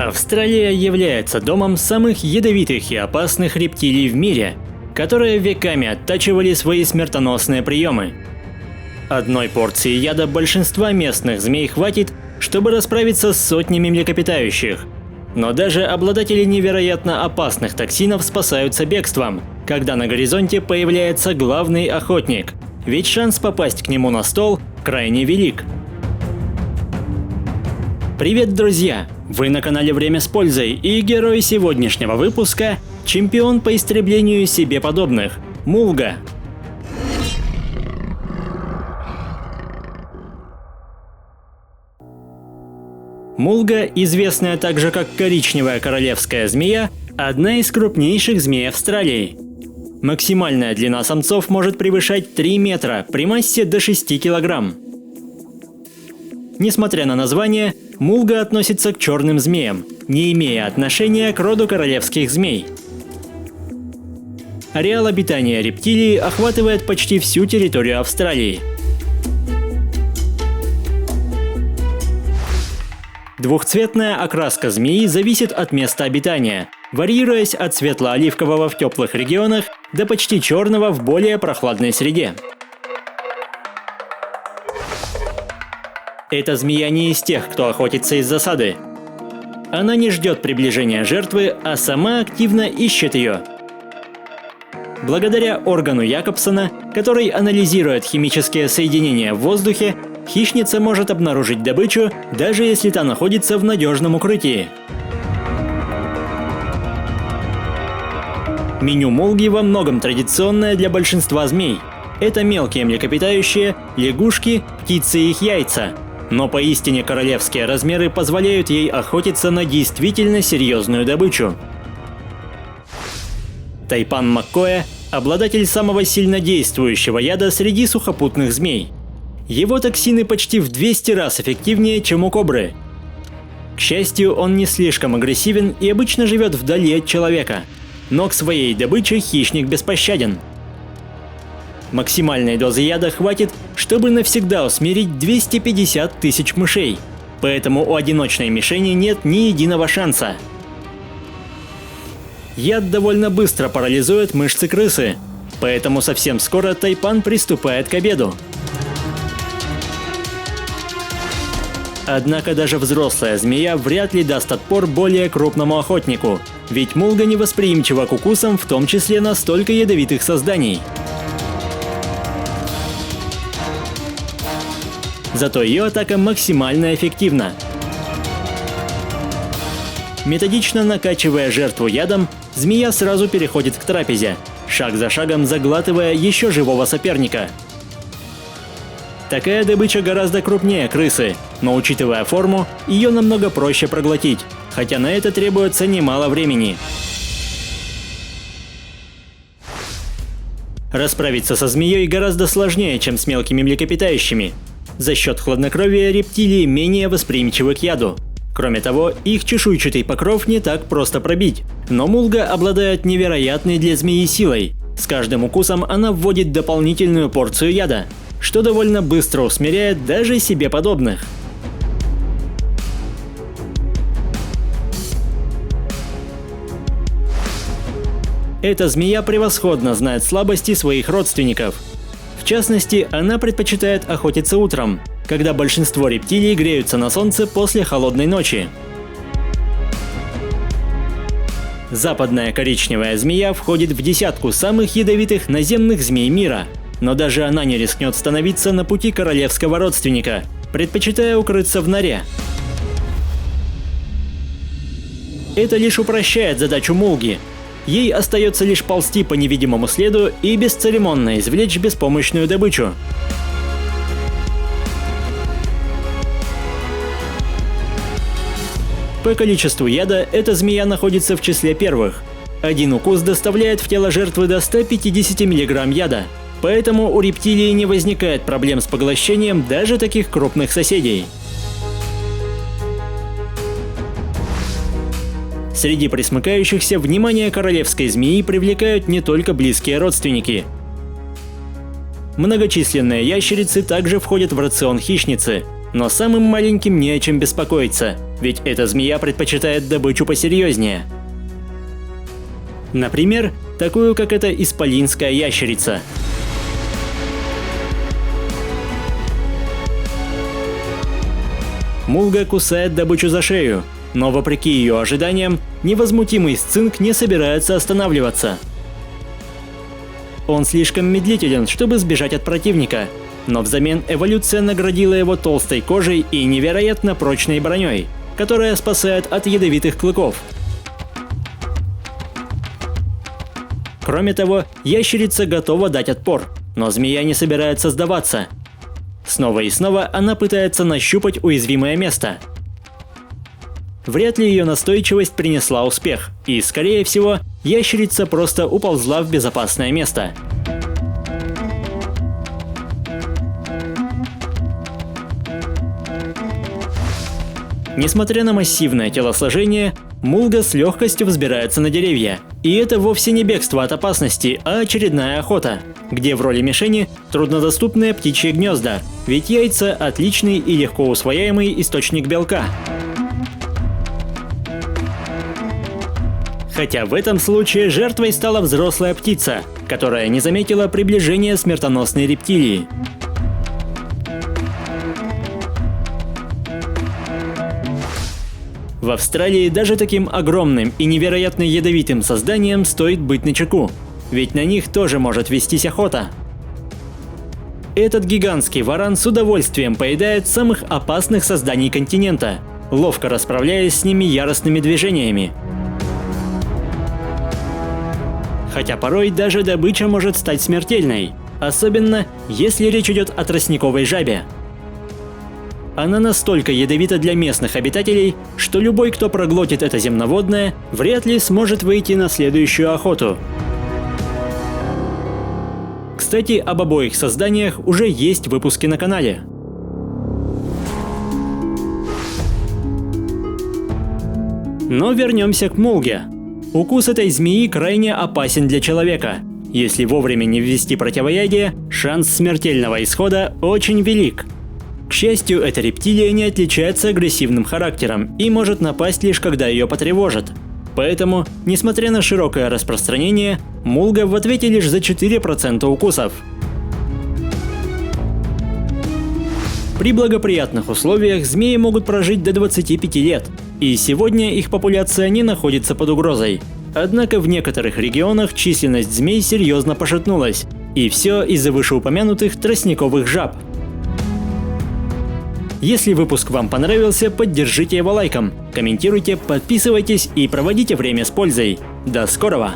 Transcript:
Австралия является домом самых ядовитых и опасных рептилий в мире, которые веками оттачивали свои смертоносные приемы. Одной порции яда большинства местных змей хватит, чтобы расправиться с сотнями млекопитающих. Но даже обладатели невероятно опасных токсинов спасаются бегством, когда на горизонте появляется главный охотник, ведь шанс попасть к нему на стол крайне велик. Привет, друзья! Вы на канале Время с пользой, и герой сегодняшнего выпуска – чемпион по истреблению себе подобных – Мулга. Мулга, известная также как коричневая королевская змея, одна из крупнейших змей Австралии. Максимальная длина самцов может превышать 3 метра при массе до 6 килограмм. Несмотря на название, Мулга относится к черным змеям, не имея отношения к роду королевских змей. Ареал обитания рептилии охватывает почти всю территорию Австралии. Двухцветная окраска змеи зависит от места обитания, варьируясь от светло-оливкового в теплых регионах до почти черного в более прохладной среде. Эта змея не из тех, кто охотится из засады. Она не ждет приближения жертвы, а сама активно ищет ее. Благодаря органу Якобсона, который анализирует химические соединения в воздухе, хищница может обнаружить добычу, даже если та находится в надежном укрытии. Меню Мулги во многом традиционное для большинства змей. Это мелкие млекопитающие, лягушки, птицы и их яйца. Но поистине королевские размеры позволяют ей охотиться на действительно серьезную добычу. Тайпан Маккоя – обладатель самого сильнодействующего яда среди сухопутных змей. Его токсины почти в 200 раз эффективнее, чем у кобры. К счастью, он не слишком агрессивен и обычно живет вдали от человека. Но к своей добыче хищник беспощаден. Максимальной дозы яда хватит, чтобы навсегда усмирить 250 тысяч мышей. Поэтому у одиночной мишени нет ни единого шанса. Яд довольно быстро парализует мышцы крысы. Поэтому совсем скоро Тайпан приступает к обеду. Однако даже взрослая змея вряд ли даст отпор более крупному охотнику, ведь Мулга невосприимчива к укусам, в том числе настолько ядовитых созданий. Зато ее атака максимально эффективна. Методично накачивая жертву ядом, змея сразу переходит к трапезе, шаг за шагом заглатывая еще живого соперника. Такая добыча гораздо крупнее крысы, но учитывая форму, ее намного проще проглотить, хотя на это требуется немало времени. Расправиться со змеей гораздо сложнее, чем с мелкими млекопитающими. За счет хладнокровия рептилии менее восприимчивы к яду. Кроме того, их чешуйчатый покров не так просто пробить. Но Мулга обладает невероятной для змеи силой. С каждым укусом она вводит дополнительную порцию яда, что довольно быстро усмиряет даже себе подобных. Эта змея превосходно знает слабости своих родственников. В частности, она предпочитает охотиться утром, когда большинство рептилий греются на солнце после холодной ночи. Западная коричневая змея входит в десятку самых ядовитых наземных змей мира, но даже она не рискнет становиться на пути королевского родственника, предпочитая укрыться в норе. Это лишь упрощает задачу Мулги. Ей остается лишь ползти по невидимому следу и бесцеремонно извлечь беспомощную добычу. По количеству яда эта змея находится в числе первых. Один укус доставляет в тело жертвы до 150 мг яда, поэтому у рептилии не возникает проблем с поглощением даже таких крупных соседей. Среди пресмыкающихся внимание королевской змеи привлекают не только близкие родственники. Многочисленные ящерицы также входят в рацион хищницы, Но самым маленьким не о чем беспокоиться, ведь эта змея предпочитает добычу посерьезнее. Например, такую, как эта исполинская ящерица. Мулга кусает добычу за шею, но вопреки ее ожиданиям, невозмутимый сцинк не собирается останавливаться. Он слишком медлителен, чтобы сбежать от противника, но взамен эволюция наградила его толстой кожей и невероятно прочной броней, которая спасает от ядовитых клыков. Кроме того, ящерица готова дать отпор, но змея не собирается сдаваться. Снова и снова она пытается нащупать уязвимое место. Вряд ли ее настойчивость принесла успех, и, скорее всего, ящерица просто уползла в безопасное место. Несмотря на массивное телосложение, Мулга с легкостью взбирается на деревья. И это вовсе не бегство от опасности, а очередная охота, где в роли мишени труднодоступные птичьи гнезда, ведь яйца – отличный и легко усвояемый источник белка. Хотя в этом случае жертвой стала взрослая птица, которая не заметила приближения смертоносной рептилии. В Австралии даже таким огромным и невероятно ядовитым созданиям стоит быть начеку, ведь на них тоже может вестись охота. Этот гигантский варан с удовольствием поедает самых опасных созданий континента, ловко расправляясь с ними яростными движениями. Хотя порой даже добыча может стать смертельной, особенно если речь идет о тростниковой жабе. Она настолько ядовита для местных обитателей, что любой, кто проглотит это земноводное, вряд ли сможет выйти на следующую охоту. Кстати, об обоих созданиях уже есть выпуски на канале. Но вернемся к Мулге. Укус этой змеи крайне опасен для человека. Если вовремя не ввести противоядие, шанс смертельного исхода очень велик. К счастью, эта рептилия не отличается агрессивным характером и может напасть лишь когда ее потревожат. Поэтому, несмотря на широкое распространение, Мулга в ответе лишь за 4% укусов. При благоприятных условиях змеи могут прожить до 25 лет, и сегодня их популяция не находится под угрозой. Однако в некоторых регионах численность змей серьезно пошатнулась, и все из-за вышеупомянутых тростниковых жаб. Если выпуск вам понравился, поддержите его лайком, комментируйте, подписывайтесь и проводите время с пользой. До скорого!